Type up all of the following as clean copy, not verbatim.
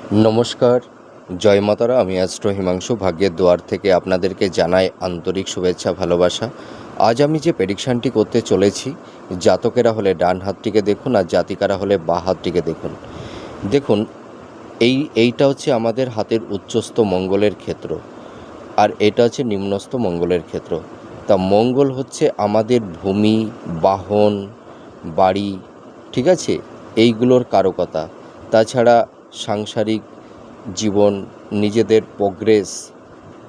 নমস্কার, জয় মাতারা। আমি অ্যাস্ট্রো হিমাংশু ভাগ্যের দুয়ার থেকে আপনাদেরকে জানাই আন্তরিক শুভেচ্ছা, ভালোবাসা। আজ আমি যে প্রেডিকশানটি করতে চলেছি, জাতকেরা হলে ডান হাতটিকে দেখুন আর জাতিকারা হলে বাঁ হাতটিকে দেখুন। দেখুন, এইটা হচ্ছে আমাদের হাতের উচ্চস্থ মঙ্গলের ক্ষেত্র, আর এটা হচ্ছে নিম্নস্থ মঙ্গলের ক্ষেত্র। তা মঙ্গল হচ্ছে আমাদের ভূমি, বাহন, বাড়ি, ঠিক আছে, এইগুলোর কারকতা। তাছাড়া সাংসারিক জীবন, নিজেদের প্রোগ্রেস,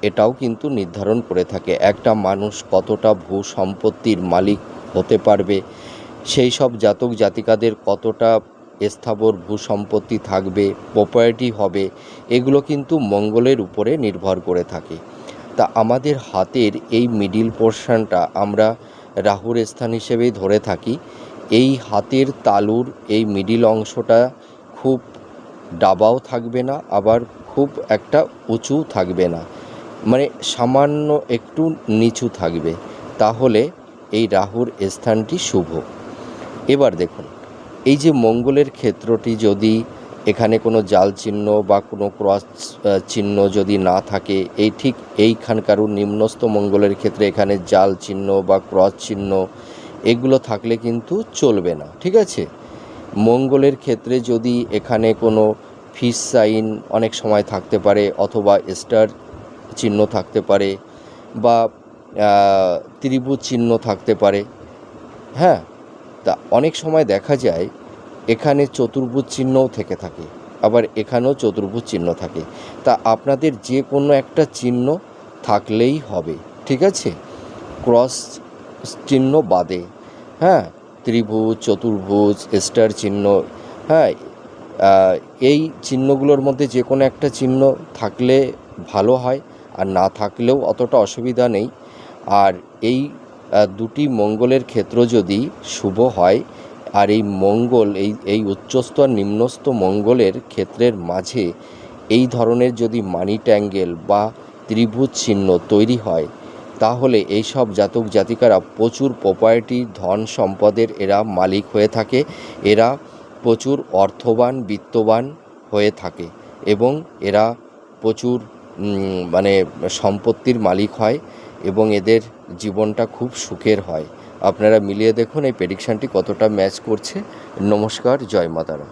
এটাও কিন্তু নির্ধারণ করে থাকে একটা মানুষ কতটা ভূ সম্পত্তির মালিক হতে পারবে, সেই সব জাতক জাতিকাদের কতটা স্থাবর ভূ সম্পত্তি থাকবে, প্রপার্টি হবে, এগুলো কিন্তু মঙ্গলের উপরে নির্ভর করে থাকে। তা আমাদের হাতের এই মিডিল পোর্শনটা আমরা রাহুর স্থান হিসেবেই ধরে থাকি। এই হাতের তালুর এই মিডিল অংশটা খুব ডাবাও থাকবে না, আবার খুব একটা উঁচু থাকবে না, মানে সামান্য একটু নিচু থাকবে, তাহলে এই রাহুর স্থানটি শুভ। এবার দেখুন, এই যে মঙ্গলের ক্ষেত্রটি যদি এখানে কোনো জাল চিহ্ন বা কোনো ক্রস চিহ্ন যদি না থাকে, এই ঠিক এইখানকার নিম্নস্থ মঙ্গলের ক্ষেত্রে এখানে জাল চিহ্ন বা ক্রস চিহ্ন এগুলো থাকলে কিন্তু চলবে না, ঠিক আছে। মঙ্গলের ক্ষেত্রে যদি এখানে কোনো ফিস সাইন অনেক সময় থাকতে পারে, অথবা স্টার চিহ্ন থাকতে পারে, বা ত্রিভুজ চিহ্ন থাকতে পারে, হ্যাঁ। তা অনেক সময় দেখা যায় এখানে চতুর্ভুজ চিহ্নও থেকে থাকে, আবার এখানেও চতুর্ভুজ চিহ্ন থাকে। তা আপনাদের যে কোনো একটা চিহ্ন থাকলেই হবে, ঠিক আছে, ক্রস চিহ্ন বাদে, হ্যাঁ। ত্রিভুজ, চতুর্ভুজ, স্টার চিহ্ন, হ্যাঁ, এই চিহ্নগুলোর মধ্যে যে কোনো একটা চিহ্ন থাকলে ভালো হয়, আর না থাকলেও অতটা অসুবিধা নেই। আর এই দুটি মঙ্গলের ক্ষেত্র যদি শুভ হয়, আর এই মঙ্গল এই উচ্চস্থ আর নিম্নস্থ মঙ্গলের ক্ষেত্রের মাঝে এই ধরনের যদি মানি ট্যাঙ্গেল বা ত্রিভুজ চিহ্ন তৈরি হয়, তাহলে এই সব জাতক জাতিকারা প্রচুর প্রপার্টি, ধন সম্পদের এরা মালিক হয়ে থাকে, এরা প্রচুর অর্থবান, বিত্তবান হয়ে থাকে, এবং এরা প্রচুর মানে সম্পত্তির মালিক হয়, এবং এদের জীবনটা খুব সুখের হয়। আপনারা মিলিয়ে দেখুন এই প্রেডিকশানটি কতটা ম্যাচ করছে। নমস্কার, জয় মাতারা।